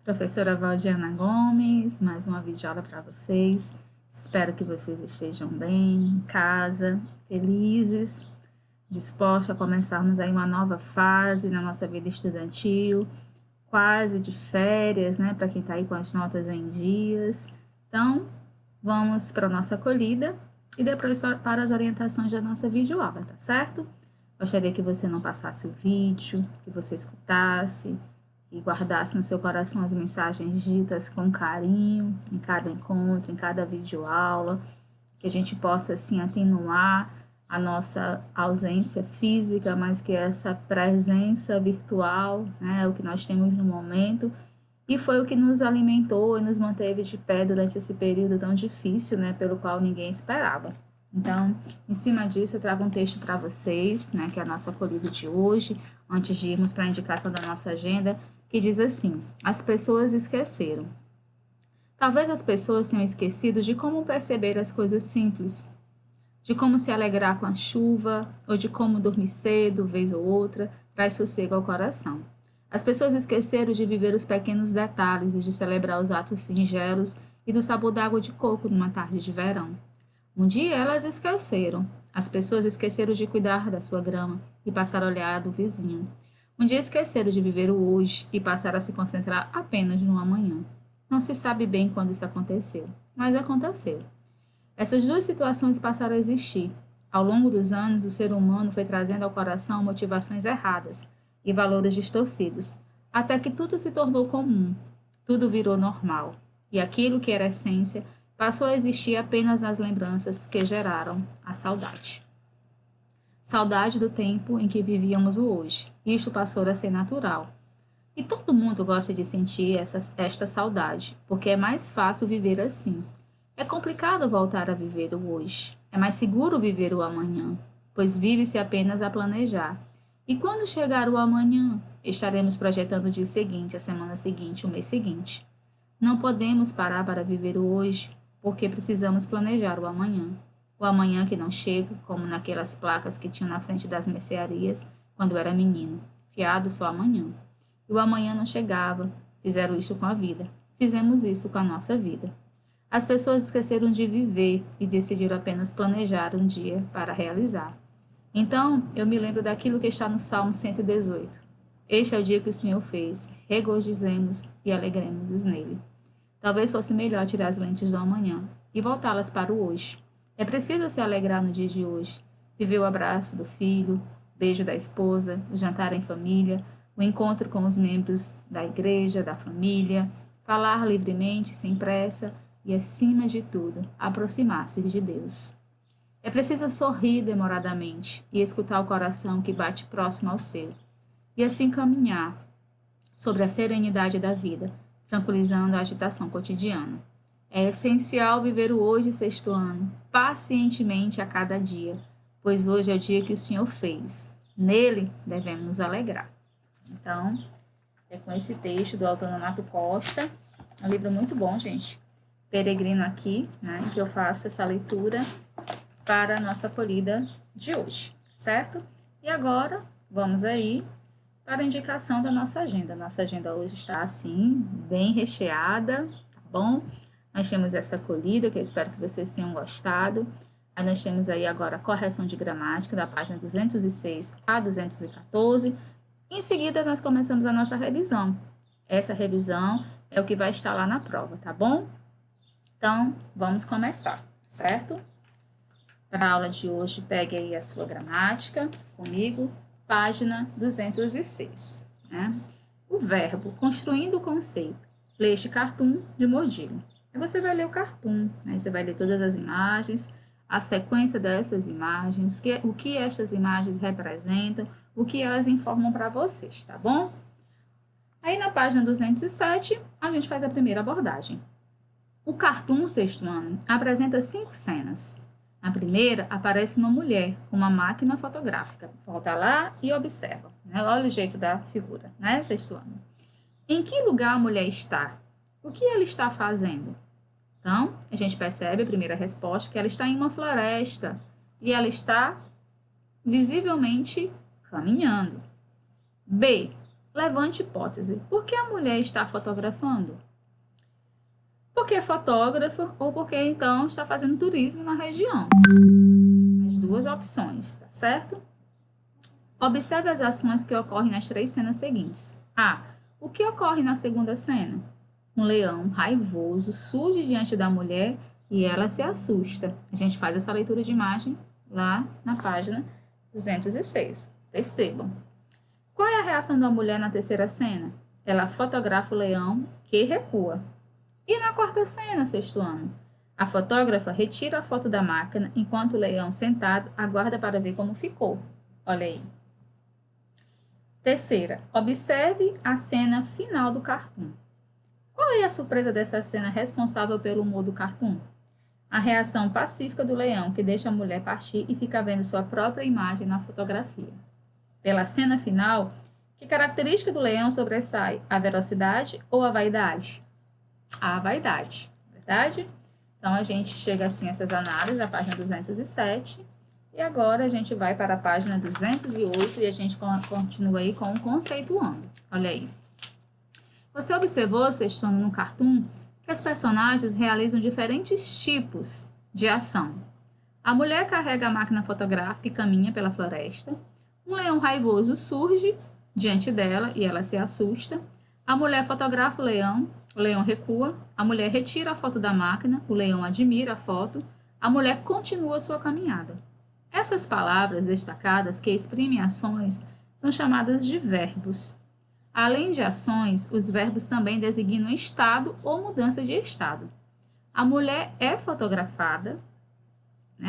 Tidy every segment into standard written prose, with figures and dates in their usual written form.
Professora Valdiana Gomes, mais uma videoaula para vocês. Espero que vocês estejam bem, em casa, felizes, dispostos a começarmos aí uma nova fase na nossa vida estudantil, quase de férias, né, para quem está aí com as notas em dias. Então, vamos para a nossa acolhida e depois para as orientações da nossa videoaula, tá certo? Gostaria que você não passasse o vídeo, que você escutasse e guardasse no seu coração as mensagens ditas com carinho em cada encontro, em cada videoaula, que a gente possa assim atenuar a nossa ausência física, mas que essa presença virtual, né, é o que nós temos no momento, e foi o que nos alimentou e nos manteve de pé durante esse período tão difícil, né, pelo qual ninguém esperava. Então, em cima disso, eu trago um texto para vocês, né, que é a nossa acolhida de hoje, antes de irmos para a indicação da nossa agenda, que diz assim: as pessoas esqueceram. Talvez as pessoas tenham esquecido de como perceber as coisas simples, de como se alegrar com a chuva, ou de como dormir cedo, vez ou outra, traz sossego ao coração. As pessoas esqueceram de viver os pequenos detalhes, de celebrar os atos singelos e do sabor d'água de coco numa tarde de verão. Um dia elas esqueceram. As pessoas esqueceram de cuidar da sua grama e passar a olhar a do vizinho. Um dia esqueceram de viver o hoje e passaram a se concentrar apenas no amanhã. Não se sabe bem quando isso aconteceu, mas aconteceu. Essas duas situações passaram a existir. Ao longo dos anos, o ser humano foi trazendo ao coração motivações erradas e valores distorcidos, até que tudo se tornou comum, tudo virou normal, e aquilo que era essência passou a existir apenas nas lembranças que geraram a saudade. Saudade do tempo em que vivíamos o hoje. Isto passou a ser natural. E todo mundo gosta de sentir esta saudade, porque é mais fácil viver assim. É complicado voltar a viver o hoje. É mais seguro viver o amanhã, pois vive-se apenas a planejar. E quando chegar o amanhã, estaremos projetando o dia seguinte, a semana seguinte, o mês seguinte. Não podemos parar para viver o hoje, porque precisamos planejar o amanhã. O amanhã que não chega, como naquelas placas que tinham na frente das mercearias quando era menino, fiado só amanhã. E o amanhã não chegava. Fizeram isso com a vida. Fizemos isso com a nossa vida. As pessoas esqueceram de viver e decidiram apenas planejar um dia para realizar. Então, eu me lembro daquilo que está no Salmo 118. Este é o dia que o Senhor fez. Regozijemos e alegremos-nos nele. Talvez fosse melhor tirar as lentes do amanhã e voltá-las para o hoje. É preciso se alegrar no dia de hoje. Viver o abraço do filho, beijo da esposa, o jantar em família, o encontro com os membros da igreja, da família, falar livremente, sem pressa e, acima de tudo, aproximar-se de Deus. É preciso sorrir demoradamente e escutar o coração que bate próximo ao seu, e assim caminhar sobre a serenidade da vida, tranquilizando a agitação cotidiana. É essencial viver o hoje sexto ano, pacientemente a cada dia, pois hoje é o dia que o Senhor fez. Nele devemos nos alegrar. Então, é com esse texto do autor Nonato Costa, um livro muito bom, gente. Peregrino aqui, né, que eu faço essa leitura para a nossa acolhida de hoje, certo? E agora, vamos aí para a indicação da nossa agenda. Nossa agenda hoje está, assim, bem recheada, tá bom? Nós temos essa acolhida, que eu espero que vocês tenham gostado. Aí nós temos aí agora a correção de gramática, da página 206 a 214. Em seguida, nós começamos a nossa revisão. Essa revisão é o que vai estar lá na prova, tá bom? Então, vamos começar, certo? Para a aula de hoje, pegue aí a sua gramática comigo, página 206. Né? O verbo, construindo o conceito. Lê este cartoon de Mordilho. Aí você vai ler o cartoon, aí você vai ler todas as imagens, a sequência dessas imagens, o que estas imagens representam, o que elas informam para vocês, tá bom? Aí na página 207, a gente faz a primeira abordagem. O cartoon sexto ano apresenta 5 cenas. Na primeira, aparece uma mulher com uma máquina fotográfica. Volta lá e observa. Né? Olha o jeito da figura, né? Sexto ano. Em que lugar a mulher está? O que ela está fazendo? Então, a gente percebe a primeira resposta, que ela está em uma floresta e ela está visivelmente caminhando. B. Levante hipótese. Por que a mulher está fotografando? Porque é fotógrafa ou porque então está fazendo turismo na região. As duas opções, tá certo? Observe as ações que ocorrem nas 3 cenas seguintes. A. O que ocorre na segunda cena? Um leão raivoso surge diante da mulher e ela se assusta. A gente faz essa leitura de imagem lá na página 206. Percebam. Qual é a reação da mulher na terceira cena? Ela fotografa o leão que recua. E na quarta cena, sexto ano? A fotógrafa retira a foto da máquina enquanto o leão sentado aguarda para ver como ficou. Olha aí. Terceira, observe a cena final do cartoon. Qual é a surpresa dessa cena responsável pelo humor do cartoon? A reação pacífica do leão, que deixa a mulher partir e fica vendo sua própria imagem na fotografia. Pela cena final, que característica do leão sobressai? A velocidade ou a vaidade? A vaidade, verdade? Então, a gente chega assim a essas análises, a página 207, e agora a gente vai para a página 208 e a gente continua aí com o conceituando. Olha aí. Você observou, sexto ano, no cartoon, que os personagens realizam diferentes tipos de ação. A mulher carrega a máquina fotográfica e caminha pela floresta. Um leão raivoso surge diante dela e ela se assusta. A mulher fotografa o leão recua, a mulher retira a foto da máquina, o leão admira a foto, a mulher continua sua caminhada. Essas palavras destacadas que exprimem ações são chamadas de verbos. Além de ações, os verbos também designam estado ou mudança de estado. A mulher é fotografada,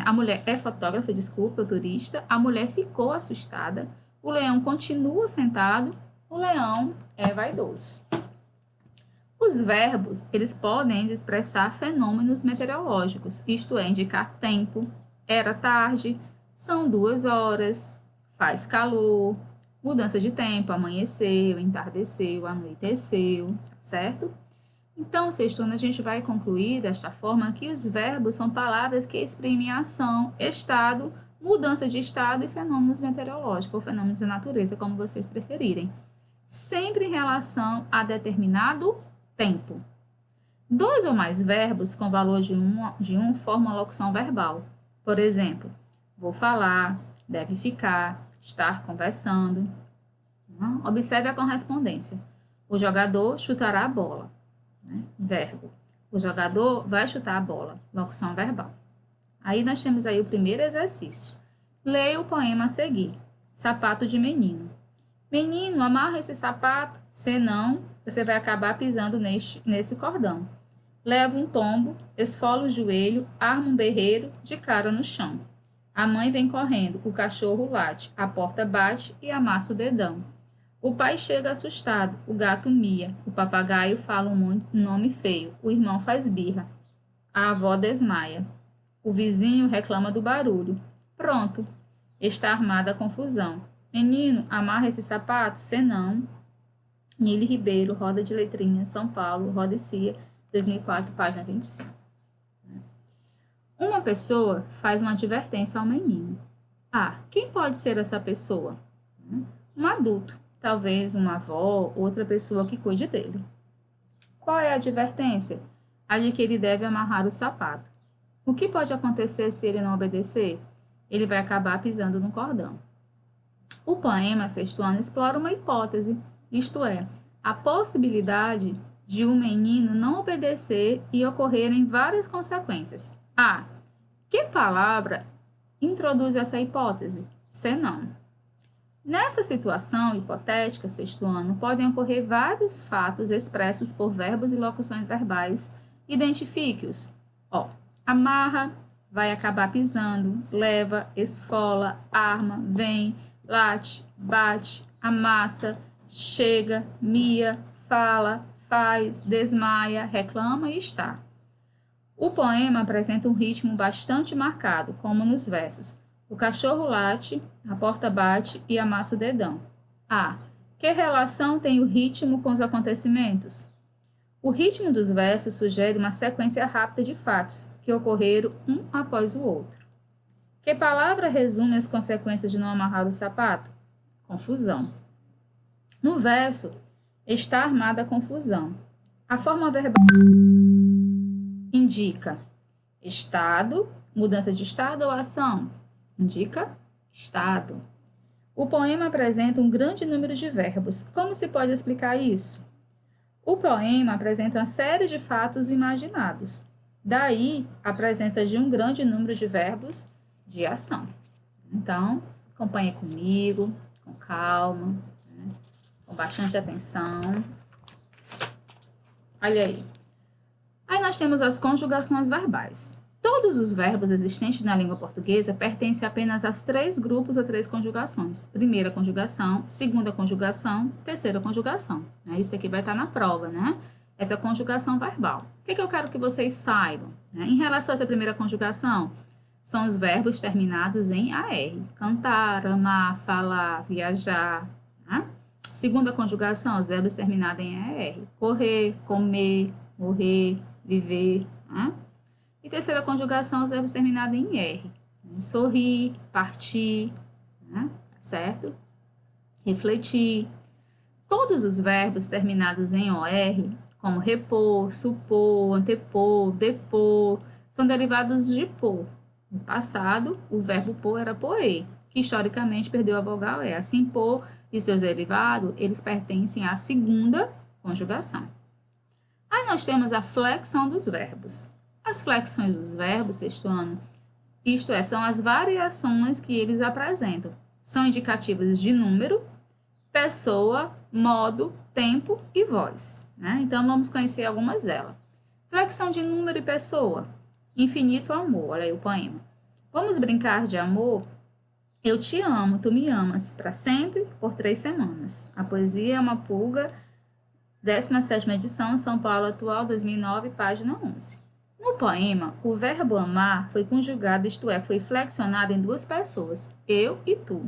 a mulher é fotógrafa, desculpa, o turista, a mulher ficou assustada, o leão continua sentado, o leão é vaidoso. Os verbos, eles podem expressar fenômenos meteorológicos, isto é, indicar tempo, era tarde, são 2 horas, faz calor, mudança de tempo, amanheceu, entardeceu, anoiteceu, certo? Então, sexto ano, a gente vai concluir desta forma que os verbos são palavras que exprimem ação, estado, mudança de estado e fenômenos meteorológicos ou fenômenos da natureza, como vocês preferirem, sempre em relação a determinado tempo. 2 ou mais verbos com valor de um formam a locução verbal. Por exemplo, vou falar, deve ficar, estar conversando. Observe a correspondência. O jogador chutará a bola. Verbo. O jogador vai chutar a bola. Locução verbal. Aí nós temos aí o primeiro exercício. Leia o poema a seguir. Sapato de menino. Menino, amarra esse sapato, senão você vai acabar pisando nesse cordão. Leva um tombo, esfola o joelho, arma um berreiro, de cara no chão. A mãe vem correndo, o cachorro late, a porta bate e amassa o dedão. O pai chega assustado, o gato mia, o papagaio fala um nome feio, o irmão faz birra, a avó desmaia. O vizinho reclama do barulho. Pronto, está armada a confusão. Menino, amarra esse sapato, senão... Nili Ribeiro, Roda de Letrinhas, São Paulo, Roda e Cia, 2004, página 25. Uma pessoa faz uma advertência ao menino. Quem pode ser essa pessoa? Um adulto, talvez uma avó, outra pessoa que cuide dele. Qual é a advertência? A de que ele deve amarrar o sapato. O que pode acontecer se ele não obedecer? Ele vai acabar pisando no cordão. O poema sexto ano explora uma hipótese, isto é, a possibilidade de um menino não obedecer e ocorrerem várias consequências. Que palavra introduz essa hipótese? Senão. Nessa situação hipotética, sexto ano, podem ocorrer vários fatos expressos por verbos e locuções verbais. Identifique-os. Amarra, vai acabar pisando, leva, esfola, arma, vem, late, bate, amassa, chega, mia, fala, faz, desmaia, reclama e está. O poema apresenta um ritmo bastante marcado, como nos versos. O cachorro late, a porta bate e amassa o dedão. Que relação tem o ritmo com os acontecimentos? O ritmo dos versos sugere uma sequência rápida de fatos que ocorreram um após o outro. Que palavra resume as consequências de não amarrar o sapato? Confusão. No verso, está armada a confusão. A forma verbal indica estado, mudança de estado ou ação? Indica estado. O poema apresenta um grande número de verbos. Como se pode explicar isso? O poema apresenta uma série de fatos imaginados. Daí, a presença de um grande número de verbos de ação. Então, acompanhe comigo, com calma, né? Com bastante atenção. Olha aí. Aí nós temos as conjugações verbais. Todos os verbos existentes na língua portuguesa pertencem apenas a 3 grupos ou 3 conjugações. Primeira conjugação, segunda conjugação, terceira conjugação. Isso aqui vai estar na prova, né? Essa conjugação verbal. O que eu quero que vocês saibam? Em relação a essa primeira conjugação, são os verbos terminados em AR. Cantar, amar, falar, viajar. Né? Segunda conjugação, os verbos terminados em AR. Correr, comer, morrer, viver. Né? E terceira conjugação, os verbos terminados em R. Sorrir, partir, né? Certo? Refletir. Todos os verbos terminados em OR, como repor, supor, antepor, depor, são derivados de pôr. No passado, o verbo pôr era poer, que historicamente perdeu a vogal E. Assim, pôr e seus derivados, eles pertencem à segunda conjugação. Aí nós temos a flexão dos verbos. As flexões dos verbos, sexto ano, isto é, são as variações que eles apresentam. São indicativas de número, pessoa, modo, tempo e voz. Né? Então, vamos conhecer algumas delas. Flexão de número e pessoa. Infinito amor. Olha aí o poema. Vamos brincar de amor? Eu te amo, tu me amas, para sempre, por 3 semanas. A poesia é uma pulga, 17ª edição, São Paulo Atual, 2009, página 11. No poema, o verbo amar foi conjugado, isto é, foi flexionado em 2 pessoas, eu e tu.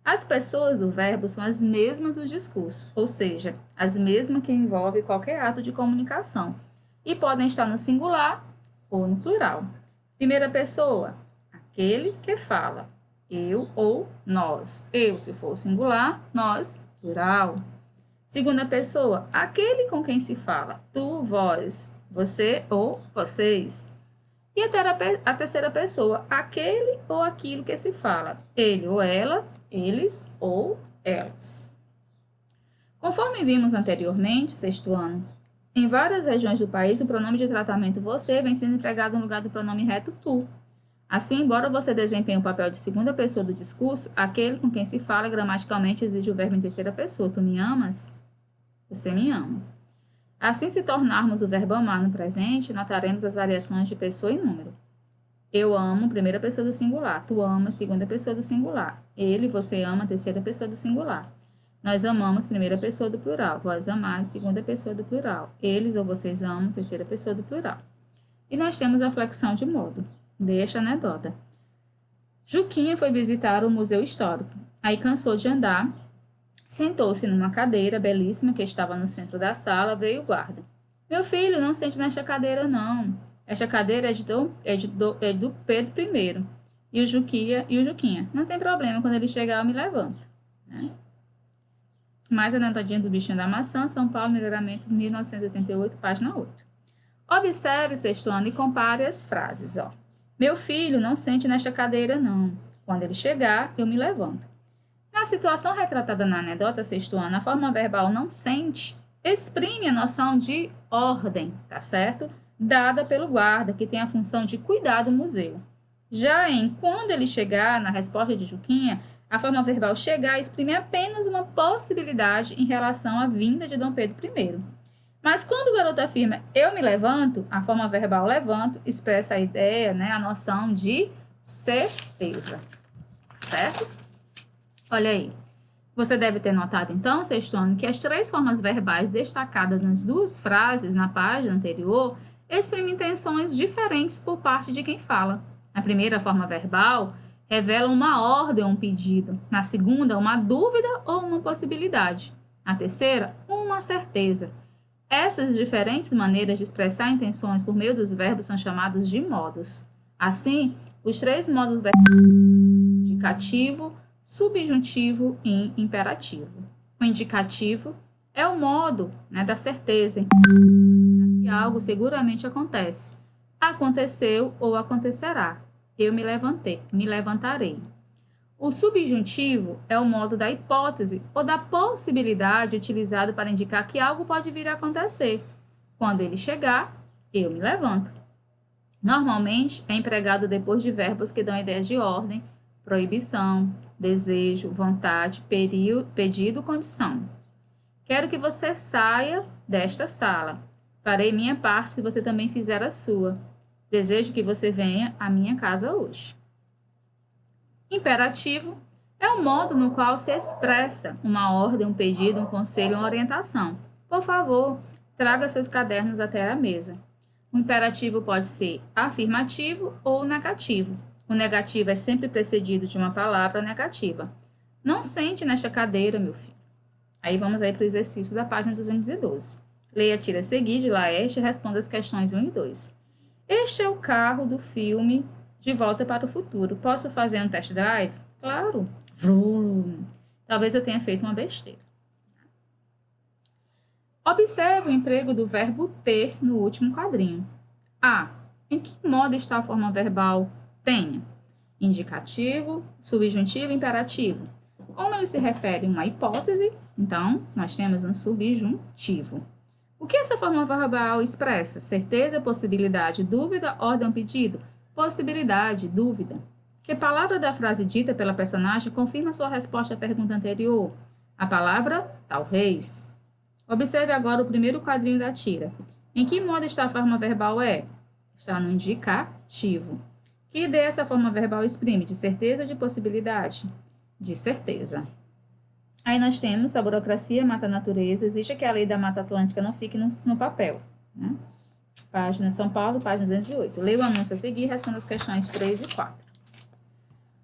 As pessoas do verbo são as mesmas do discurso, ou seja, as mesmas que envolvem qualquer ato de comunicação, e podem estar no singular ou no plural. Primeira pessoa, aquele que fala, eu ou nós. Eu, se for singular, nós, plural. Segunda pessoa, aquele com quem se fala, tu, vós, você ou vocês. E a terceira pessoa, aquele ou aquilo que se fala, ele ou ela, eles ou elas. Conforme vimos anteriormente, sexto ano, em várias regiões do país, o pronome de tratamento você vem sendo empregado no lugar do pronome reto tu. Assim, embora você desempenhe o papel de segunda pessoa do discurso, aquele com quem se fala gramaticalmente exige o verbo em terceira pessoa. Tu me amas? Você me ama. Assim, se tornarmos o verbo amar no presente, notaremos as variações de pessoa e número. Eu amo, primeira pessoa do singular. Tu amas, segunda pessoa do singular. Ele, você ama, terceira pessoa do singular. Nós amamos, primeira pessoa do plural. Vós amais, segunda pessoa do plural. Eles ou vocês amam, terceira pessoa do plural. E nós temos a flexão de modo. Deixa a anedota. Juquinha foi visitar o Museu Histórico. Aí cansou de andar, sentou-se numa cadeira belíssima que estava no centro da sala, veio o guarda. Meu filho, não sente nesta cadeira, não. Esta cadeira é do Pedro I. E o Juquinha. Não tem problema, quando ele chegar eu me levanto. Né? Mais anotadinha do bichinho da maçã, São Paulo, melhoramento 1988, página 8. Observe o sexto ano e compare as frases. Ó. Meu filho não sente nesta cadeira, não. Quando ele chegar, eu me levanto. Na situação retratada na anedota sexto ano, a forma verbal não sente exprime a noção de ordem, tá certo? Dada pelo guarda, que tem a função de cuidar do museu. Já em quando ele chegar, na resposta de Juquinha, a forma verbal chegar exprime apenas uma possibilidade em relação à vinda de Dom Pedro I. Mas quando o garoto afirma eu me levanto, a forma verbal levanto expressa a ideia, né, a noção de certeza. Certo? Olha aí. Você deve ter notado, então, sexto ano, que as 3 formas verbais destacadas nas 2 frases na página anterior exprimem intenções diferentes por parte de quem fala. Na primeira forma verbal, revela uma ordem ou um pedido. Na segunda, uma dúvida ou uma possibilidade. Na terceira, uma certeza. Essas diferentes maneiras de expressar intenções por meio dos verbos são chamados de modos. Assim, os 3 modos verbais indicativo, subjuntivo e imperativo. O indicativo é o modo, né, da certeza que algo seguramente acontece. Aconteceu ou acontecerá. Eu me levantei, me levantarei. O subjuntivo é o modo da hipótese ou da possibilidade utilizado para indicar que algo pode vir a acontecer. Quando ele chegar, eu me levanto. Normalmente é empregado depois de verbos que dão ideias de ordem, proibição, desejo, vontade, pedido, condição. Quero que você saia desta sala. Farei minha parte se você também fizer a sua. Desejo que você venha à minha casa hoje. Imperativo é o modo no qual se expressa uma ordem, um pedido, um conselho, uma orientação. Por favor, traga seus cadernos até a mesa. O imperativo pode ser afirmativo ou negativo. O negativo é sempre precedido de uma palavra negativa. Não sente nesta cadeira, meu filho. Aí vamos aí para o exercício da página 212. Leia a tira a seguir de Laerte e responda as questões 1 e 2. Este é o carro do filme De Volta para o Futuro. Posso fazer um test drive? Claro. Vrum. Talvez eu tenha feito uma besteira. Observe o emprego do verbo ter no último quadrinho. A. Em que modo está a forma verbal tenha? Indicativo, subjuntivo, imperativo. Como ele se refere a uma hipótese, então nós temos um subjuntivo. O que essa forma verbal expressa? Certeza, possibilidade, dúvida, ordem ou pedido? Possibilidade, dúvida. Que palavra da frase dita pela personagem confirma sua resposta à pergunta anterior? A palavra talvez. Observe agora o primeiro quadrinho da tira. Em que modo está a forma verbal é? Está no indicativo. Que ideia essa forma verbal exprime? De certeza ou de possibilidade? De certeza. Aí nós temos a burocracia mata a natureza, exige que a lei da Mata Atlântica não fique no papel. Né? Página São Paulo, página 208. Leia o anúncio a seguir e responda as questões 3 e 4.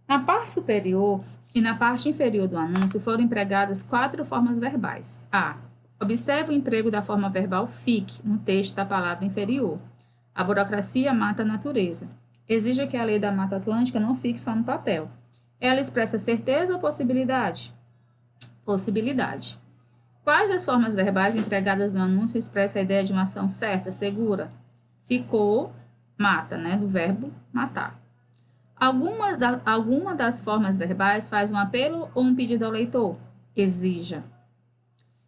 Na parte superior e na parte inferior do anúncio foram empregadas 4 formas verbais. A. Observe o emprego da forma verbal fique no texto da palavra inferior. A burocracia mata a natureza. Exija que a lei da Mata Atlântica não fique só no papel. Ela expressa certeza ou possibilidade? Possibilidade. Quais das formas verbais empregadas no anúncio expressa a ideia de uma ação certa, segura? Ficou, mata, né? Do verbo matar. Alguma das formas verbais faz um apelo ou um pedido ao leitor? Exija.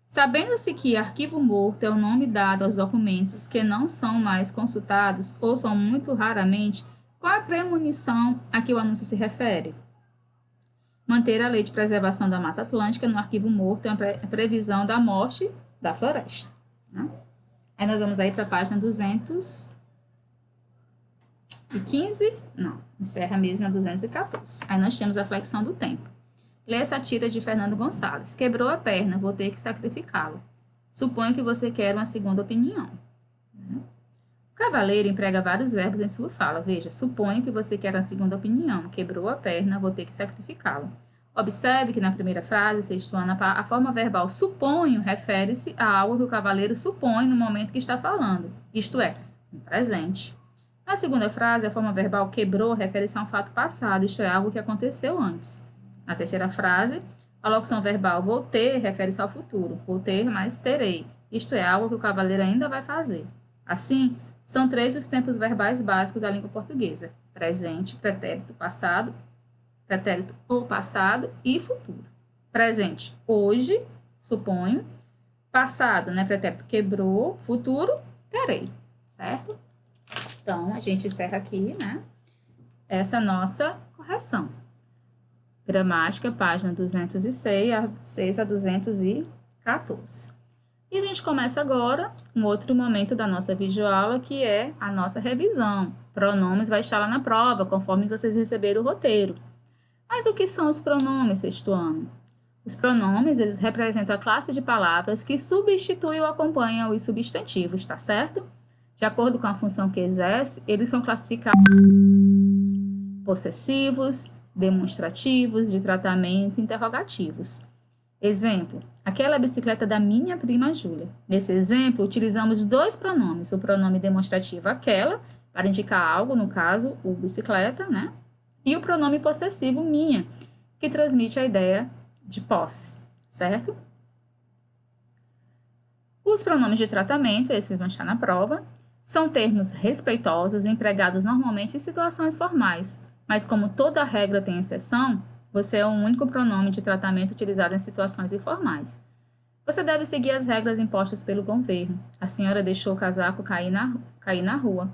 Sabendo-se que arquivo morto é o nome dado aos documentos que não são mais consultados ou são muito raramente, qual é a premonição a que o anúncio se refere? Manter a lei de preservação da Mata Atlântica no arquivo morto é uma previsão da morte da floresta. Né? Aí nós vamos aí para a página 215, não, encerra mesmo a 214. Aí nós temos a flexão do tempo. Lê essa tira de Fernando Gonçalves. Quebrou a perna, vou ter que sacrificá-lo. Suponho que você quer uma segunda opinião. O cavaleiro emprega vários verbos em sua fala. Veja, suponho que você quer uma segunda opinião. Quebrou a perna, vou ter que sacrificá-lo. Observe que na primeira frase, sextuana, a forma verbal suponho refere-se a algo que o cavaleiro supõe no momento que está falando, isto é, no presente. Na segunda frase, a forma verbal quebrou refere-se a um fato passado, isto é, algo que aconteceu antes. Na terceira frase, a locução verbal vou ter refere-se ao futuro. Vou ter, mas terei. Isto é, algo que o cavaleiro ainda vai fazer. Assim, são 3 os tempos verbais básicos da língua portuguesa. Presente, pretérito ou passado e futuro. Presente, hoje, suponho. Passado, né, pretérito quebrou. Futuro, terei. Certo? Então, a gente encerra aqui, né, essa nossa correção. Gramática, página 206 a 214. E a gente começa agora um outro momento da nossa videoaula, que é a nossa revisão. Pronomes vai estar lá na prova, conforme vocês receberam o roteiro. Mas o que são os pronomes, sexto ano? Os pronomes, eles representam a classe de palavras que substituem ou acompanham os substantivos, tá certo? De acordo com a função que exerce, eles são classificados possessivos, demonstrativos, de tratamento, interrogativos. Exemplo, aquela bicicleta da minha prima Júlia. Nesse exemplo, utilizamos 2 pronomes, o pronome demonstrativo aquela, para indicar algo, no caso, o bicicleta, né? E o pronome possessivo minha, que transmite a ideia de posse, certo? Os pronomes de tratamento, esses vão estar na prova, são termos respeitosos empregados normalmente em situações formais, mas como toda regra tem exceção, você é o único pronome de tratamento utilizado em situações informais. Você deve seguir as regras impostas pelo governo. A senhora deixou o casaco cair na rua.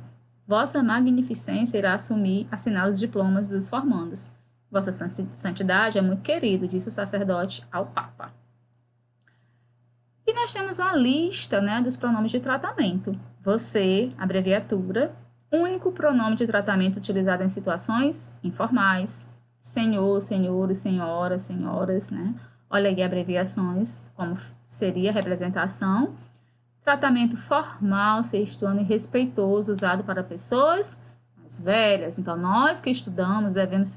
Vossa Magnificência irá assinar os diplomas dos formandos. Vossa Santidade é muito querido, disse o sacerdote ao Papa. E nós temos uma lista, né, dos pronomes de tratamento. Você, abreviatura, único pronome de tratamento utilizado em situações informais. Senhor, senhores, senhoras, senhoras, né? Olha aí abreviações, como seria a representação. Tratamento formal, sexto ano e respeitoso, usado para pessoas mais velhas. Então, nós que estudamos devemos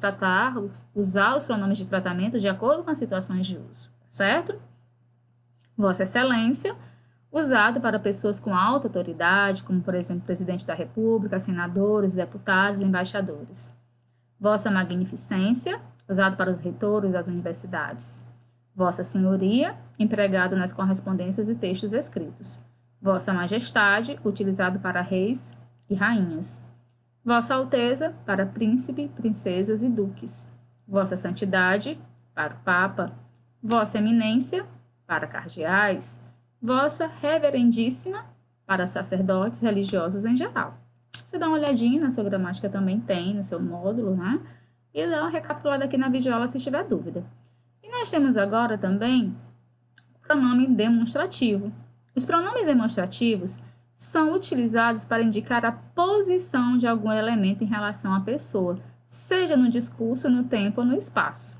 usar os pronomes de tratamento de acordo com as situações de uso, certo? Vossa Excelência, usado para pessoas com alta autoridade, como, por exemplo, presidente da República, senadores, deputados e embaixadores. Vossa Magnificência, usado para os reitores das universidades. Vossa Senhoria, empregado nas correspondências e textos escritos. Vossa Majestade, utilizado para reis e rainhas. Vossa Alteza, para príncipe, princesas e duques. Vossa Santidade, para o Papa. Vossa Eminência, para cardeais. Vossa Reverendíssima, para sacerdotes religiosos em geral. Você dá uma olhadinha na sua gramática, também tem no seu módulo, né? E dá uma recapitulada aqui na videoaula se tiver dúvida. E nós temos agora também o pronome demonstrativo. Os pronomes demonstrativos são utilizados para indicar a posição de algum elemento em relação à pessoa, seja no discurso, no tempo ou no espaço.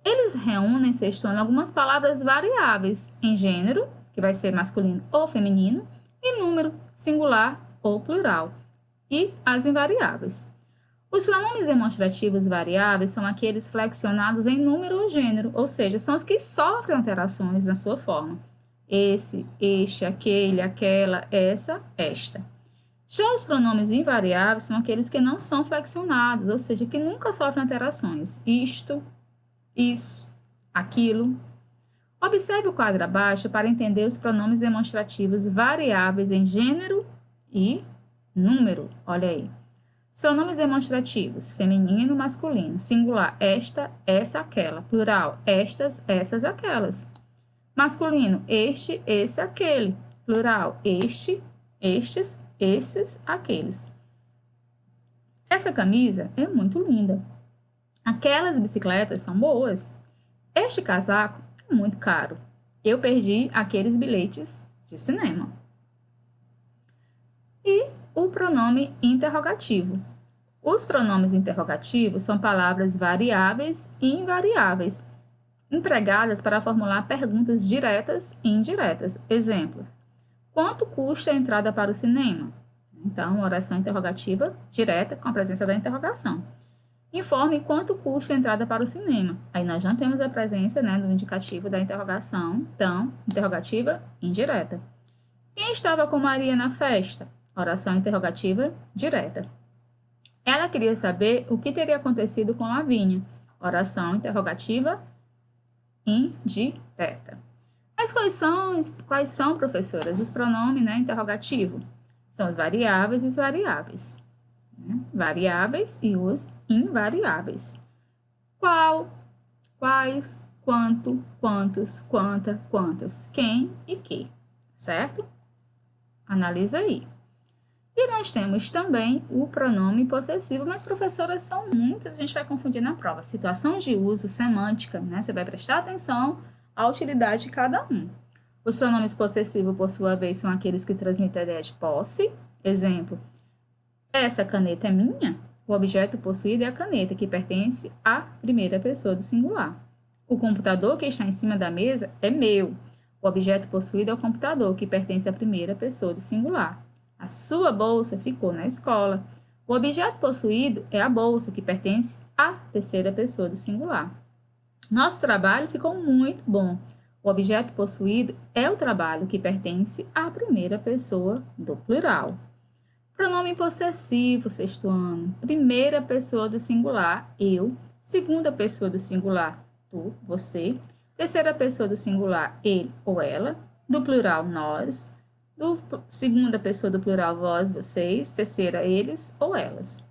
Eles reúnem, sexto ano, algumas palavras variáveis em gênero, que vai ser masculino ou feminino, e número, singular ou plural, e as invariáveis. Os pronomes demonstrativos variáveis são aqueles flexionados em número ou gênero, ou seja, são os que sofrem alterações na sua forma. Esse, este, aquele, aquela, essa, esta. Já os pronomes invariáveis são aqueles que não são flexionados, ou seja, que nunca sofrem alterações. Isto, isso, aquilo. Observe o quadro abaixo para entender os pronomes demonstrativos variáveis em gênero e número. Olha aí. Os pronomes demonstrativos, feminino, masculino, singular, esta, essa, aquela, plural, estas, essas, aquelas. Masculino, este, esse, aquele, plural, este, estes, esses, aqueles. Essa camisa é muito linda. Aquelas bicicletas são boas. Este casaco é muito caro. Eu perdi aqueles bilhetes de cinema. E o pronome interrogativo. Os pronomes interrogativos são palavras variáveis e invariáveis, empregadas para formular perguntas diretas e indiretas. Exemplo: quanto custa a entrada para o cinema? Então, oração interrogativa direta com a presença da interrogação. Informe quanto custa a entrada para o cinema. Aí nós já temos a presença, né, do indicativo da interrogação, então, interrogativa indireta. Quem estava com Maria na festa? Oração interrogativa direta. Ela queria saber o que teria acontecido com Lavínia. Oração interrogativa indireta. Mas quais são, professoras, os pronomes, né, interrogativo? São os variáveis e os variáveis. Né? Variáveis e os invariáveis. Qual, quais, quanto, quantos, quanta, quantas, quem e que. Certo? Analisa aí. E nós temos também o pronome possessivo, mas, professoras, são muitas, a gente vai confundir na prova. Situação de uso, semântica, né? Você vai prestar atenção à utilidade de cada um. Os pronomes possessivos, por sua vez, são aqueles que transmitem a ideia de posse. Exemplo: essa caneta é minha? O objeto possuído é a caneta, que pertence à primeira pessoa do singular. O computador que está em cima da mesa é meu. O objeto possuído é o computador, que pertence à primeira pessoa do singular. A sua bolsa ficou na escola. O objeto possuído é a bolsa, que pertence à terceira pessoa do singular. Nosso trabalho ficou muito bom. O objeto possuído é o trabalho, que pertence à primeira pessoa do plural. Pronome possessivo, sexto ano. Primeira pessoa do singular, eu. Segunda pessoa do singular, tu, você. Terceira pessoa do singular, ele ou ela. do plural nós, segunda pessoa do plural vós, vocês, terceira eles ou elas.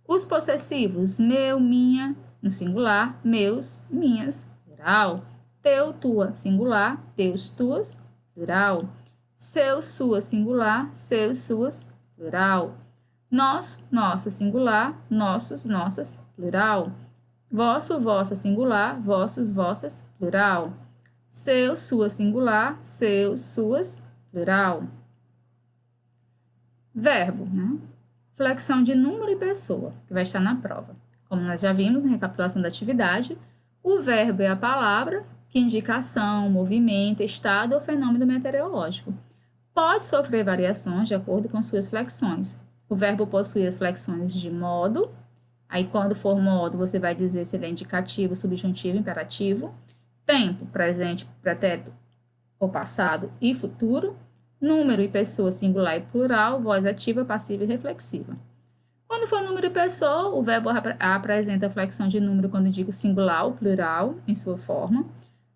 Os possessivos meu, minha, no singular, meus, minhas, plural. Teu, tua, singular, teus, tuas, plural. Seu, sua, singular, seus, suas, plural. Nós, nossa, singular, nossos, nossas, plural. Vosso, vossa, singular, vossos, vossas, plural. Seu, sua, singular, seus, suas, plural. Verbo, né? Flexão de número e pessoa, que vai estar na prova. Como nós já vimos em recapitulação da atividade, o verbo é a palavra que indica ação, movimento, estado ou fenômeno meteorológico. Pode sofrer variações de acordo com suas flexões. O verbo possui as flexões de modo, aí quando for modo você vai dizer se ele é indicativo, subjuntivo, imperativo. Tempo, presente, pretérito ou passado e futuro. Número e pessoa, singular e plural, voz ativa, passiva e reflexiva. Quando for número e pessoa, o verbo apresenta a flexão de número quando indica o singular ou plural em sua forma.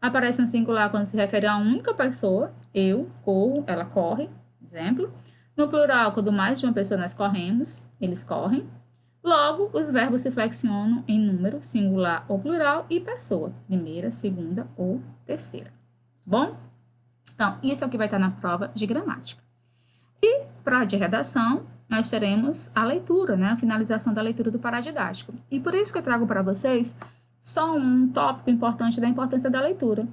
Aparece um singular quando se refere a uma única pessoa, eu, corro, ela corre, exemplo. No plural, quando mais de uma pessoa nós corremos, eles correm. Logo, os verbos se flexionam em número, singular ou plural e pessoa, primeira, segunda ou terceira. Bom? Então, isso é o que vai estar na prova de gramática. E, para a de redação, nós teremos a leitura, né? A finalização da leitura do paradidático. E por isso que eu trago para vocês só um tópico importante da importância da leitura.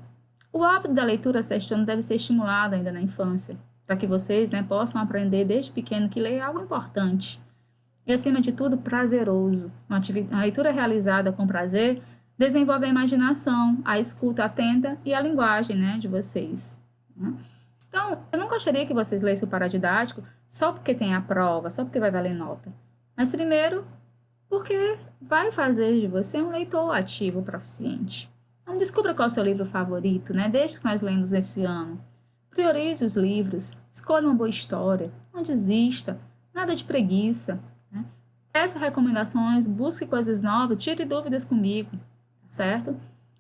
O hábito da leitura sexto-ano deve ser estimulado ainda na infância, para que vocês, né, possam aprender desde pequeno que ler é algo importante. E, acima de tudo, prazeroso. Uma leitura realizada com prazer desenvolve a imaginação, a escuta atenta e a linguagem, né, de vocês. Então, eu não gostaria que vocês lessem o paradidático só porque tem a prova, só porque vai valer nota. Mas primeiro, porque vai fazer de você um leitor ativo proficiente. Então, descubra qual é o seu livro favorito, né? Desde que nós lemos nesse ano. Priorize os livros, escolha uma boa história, não desista, nada de preguiça. Né? Peça recomendações, busque coisas novas, tire dúvidas comigo, certo?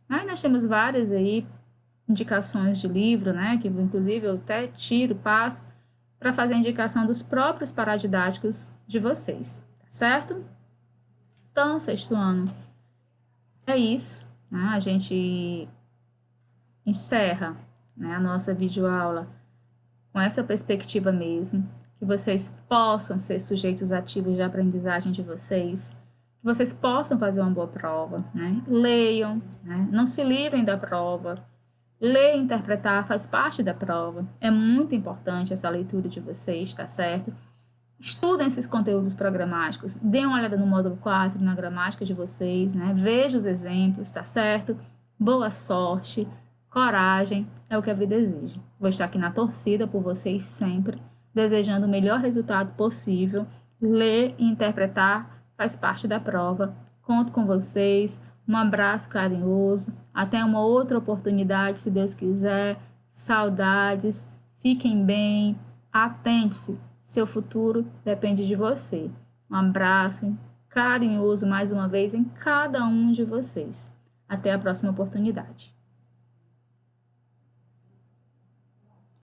Aí nós temos várias aí indicações de livro, né, que inclusive eu até passo para fazer a indicação dos próprios paradidáticos de vocês, tá certo? Então, sexto ano é isso, né? A gente encerra, né, a nossa videoaula com essa perspectiva mesmo, que vocês possam ser sujeitos ativos de aprendizagem de vocês, que vocês possam fazer uma boa prova, né? Leiam, né? Não se livrem da prova. Ler e interpretar faz parte da prova. É muito importante essa leitura de vocês, tá certo? Estudem esses conteúdos programáticos. Dêem uma olhada no módulo 4, na gramática de vocês, né? Vejam os exemplos, tá certo? Boa sorte, coragem, é o que a vida exige. Vou estar aqui na torcida por vocês sempre, desejando o melhor resultado possível. Ler e interpretar faz parte da prova. Conto com vocês. Um abraço carinhoso. Até uma outra oportunidade, se Deus quiser. Saudades. Fiquem bem. Atente-se. Seu futuro depende de você. Um abraço carinhoso mais uma vez em cada um de vocês. Até a próxima oportunidade.